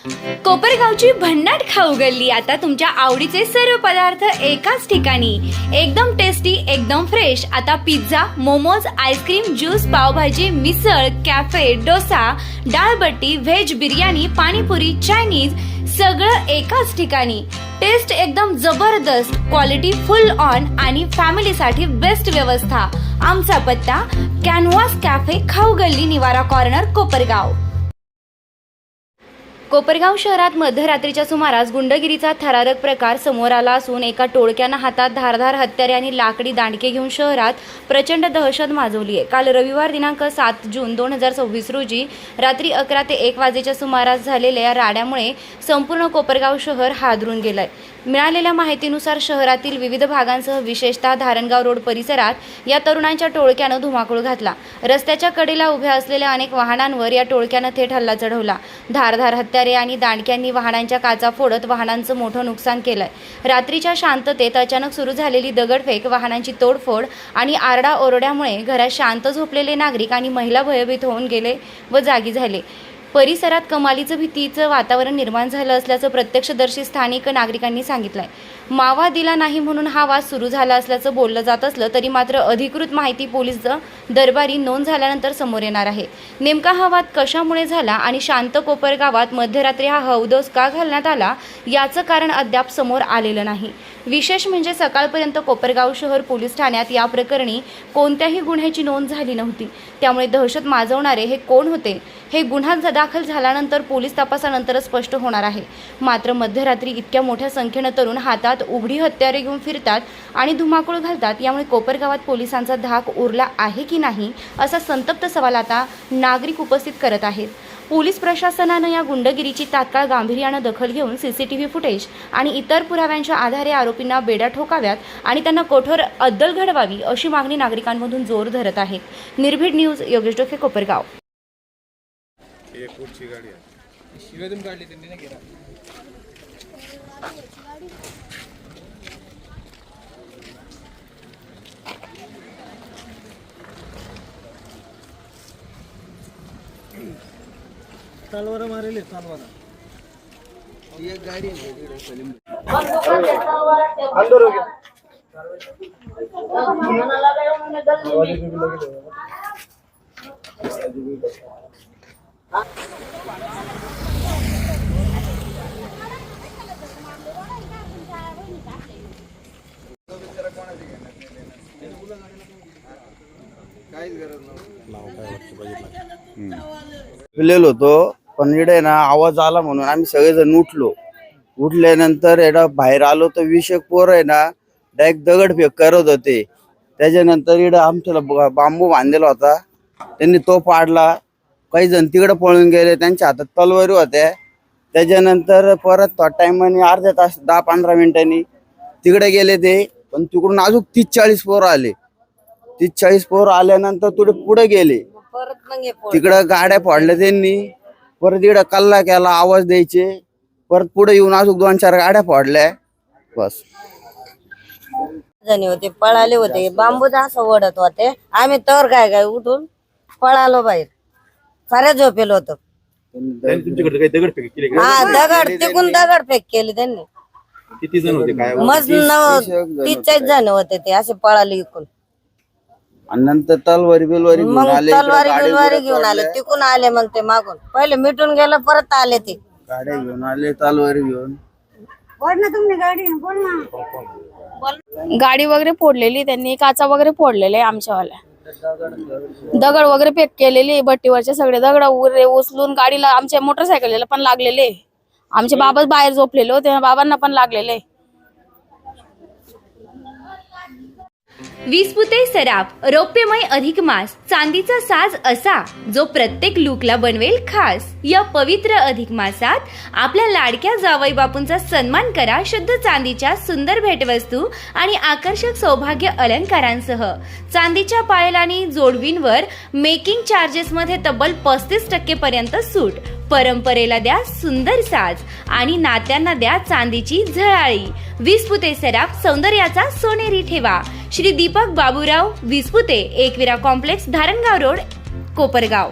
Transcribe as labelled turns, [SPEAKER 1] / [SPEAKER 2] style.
[SPEAKER 1] कोपरगावची भन्नाट खाऊ गल्ली आता तुमच्या आवडीचे सर्व पदार्थ एकाच ठिकाणी, एकदम टेस्टी, एकदम फ्रेश। आता pizza, momos, ice cream, juice, pav bhaji, misal, cafe, dosa, dal batti, veg biryani, panipuri, Chinese सगळं एकाच ठिकाणी। टेस्ट एकदम जबरदस्त, क्वालिटी फुल ऑन आणि फॅमिलीसाठी बेस्ट व्यवस्था। आमचा पत्ता कॅनव्हास कॅफे, खाऊ गल्ली, निवारा कॉर्नर, कोपरगाव। कोपरगाव शहरात मध्यरात्रीच्या सुमारास गुंडगिरीचा थरारक प्रकार समोर आला असून एका टोळक्यानं हातात धारदार हत्यारे आणि लाकडी दांडके घेऊन शहरात प्रचंड दहशत माजवली आहे। काल रविवार दिनांक 7 जून 2026 रोजी रात्री 11 ते 1 वाजेच्या सुमारास झालेल्या या राड्यामुळे संपूर्ण कोपरगाव शहर हादरून गेलंय। मिळालेल्या माहितीनुसार शहरातील विविध भागांसह विशेषतः धारणगाव रोड परिसरात या तरुणांच्या टोळक्यानं धुमाकूळ घातला। रस्त्याच्या कडेला उभ्या असलेल्या अनेक वाहनांवर या टोळक्यानं थेट हल्ला चढवला। धारदार हत्यारे आणि दांडक्यांनी वाहनांच्या काचा फोडत वाहनांचं मोठं नुकसान केलंय। रात्रीच्या शांततेत अचानक सुरू झालेली दगडफेक, वाहनांची तोडफोड आणि आरडाओरड्यामुळे घरात शांत झोपलेले नागरिक आणि महिला भयभीत होऊन गेले व जागी झाले। परिसरात कमालीचं भीतीचं वातावरण निर्माण झालं असल्याचं प्रत्यक्षदर्शी स्थानिक नागरिकांनी सांगितलंय। मावा दिला नाही म्हणून हा वाद सुरू झाला असल्याचं बोललं जात असलं तरी मात्र अधिकृत माहिती पोलीस दरबारी नोंद झाल्यानंतर समोर येणार आहे। नेमका हा वाद कशामुळे झाला आणि शांत कोपरगावात मध्यरात्री हा हौदोस का घालण्यात आला याचं कारण अद्याप समोर आलेलं नाही। विशेष म्हणजे सकाळपर्यंत कोपरगाव शहर पोलीस ठाण्यात या प्रकरणी कोणत्याही गुन्ह्याची नोंद झाली नव्हती। त्यामुळे दहशत माजवणारे हे कोण होते हे गुन्हा दाखल झाल्यानंतर पोलीस तपासानंतरच स्पष्ट होणार आहे। मात्र मध्यरात्री इतक्या मोठ्या संख्येनं तरुण हातात उघडी हत्यारे घेऊन फिरतात आणि धुमाकूळ घालतात, यामुळे कोपरगावात पोलिसांचा धाक उरला आहे की नाही असा संतप्त सवाल आता नागरिक उपस्थित करत आहेत। पोलीस प्रशासनानं या गुंडगिरीची तात्काळ गांभीर्यानं दखल घेऊन सीसीटीव्ही फुटेज आणि इतर पुराव्यांच्या आधारे आरोपींना बेड्या ठोकाव्यात आणि त्यांना कठोर अद्दल घडवावी अशी मागणी नागरिकांमधून जोर धरत आहे। निर्भीड न्यूज, योगेश डोके, कोपरगाव।
[SPEAKER 2] एक पुढची गाडी आहे,
[SPEAKER 3] शिवेतून काढली त्यांनी ना गेला। तलवार मारेल, तलवार एक गाडी आहे सलीम अंदर हो गया।
[SPEAKER 4] फिरलेलो होतो पण इकडे ना आवाज आला म्हणून आम्ही सगळेजण उठल्यानंतर एडा बाहेर आलो तर 20 पोरं आहे ना डायरेक्ट दगडफेक करत होते। त्याच्यानंतर इकडे आमच्याला बांबू बांधलेला होता, त्यांनी तो पाडला। काही जण तिकडे पळून गेले, त्यांच्या हातात तलवारी होत्या। त्याच्यानंतर परत थोडा टाइमाने अर्ध्या तास 10-15 मिनिटांनी तिकडे गेले ते, पण तिकडून अजून 30-40 पोरं आले। 30-40 पोरं आल्यानंतर पुढे गेले, तिकडं गाड्या फोडल्या त्यांनी। परत इकडं कल्ला केला, आवाज द्यायचे, परत पुढे येऊन अजून 2-4 गाड्या फोडल्या। बस
[SPEAKER 5] जणी होते, पळाले होते, बांबूचा असं ओढत होते। आम्ही तर काय उठून पळालो बाहेर, साऱ्या झोपेलो होतो।
[SPEAKER 2] तुमच्याकडे काही दगडफेक केली का?
[SPEAKER 5] हा, तिकून दगडफेक केली त्यांनी।
[SPEAKER 2] किती जण होते काय?
[SPEAKER 5] मस्त 30-40 जण होते ते, असे पळाले इकून।
[SPEAKER 4] आणि नंतर तलवारी बिलवारी घेऊन
[SPEAKER 5] मग
[SPEAKER 4] आले,
[SPEAKER 5] तलवारी घेऊन आले, तिकून आले। मग ते मागून पहिले मिटून गेलं, परत आले ते
[SPEAKER 4] गाड्या घेऊन आले, तलवारी घेऊन।
[SPEAKER 6] गाडी वगैरे फोडलेली त्यांनी, काचा वगैरे फोडलेले आमच्यावाल्या, दगड वगैरे फेक केलेली, भट्टीवरचे सगळे दगड उचलून गाडीला, आमच्या मोटरसायकलीला पण लागलेले। आमचे बाबा बाहेर झोपलेले होते, बाबांना पण लागलेले।
[SPEAKER 1] वीसपुते सराफ, रौप्यमय अधिक मास, चांदीचा साज असा जो प्रत्येक लुकला बनवेल खास। या पवित्र अधिक मासात आपल्या लाडक्या जावई बापूंचा सन्मान करा शुद्ध चांदीच्या सुंदर भेटवस्तू आणि आकर्षक सौभाग्य अलंकारांसह। चांदीच्या पायल आणि जोडवींवर मेकिंग चार्जेस मध्ये तब्बल 35% पर्यंत सूट। परंपरेला द्या सुंदर साज आणि नात्यांना द्या चांदीची झळाळी। वीसपुते सराफ, सौंदर्याचा सोनेरी ठेवा। Shri Deepak Baburao Visapute, Ekvira complex, Dharangaon road, Kopargaon.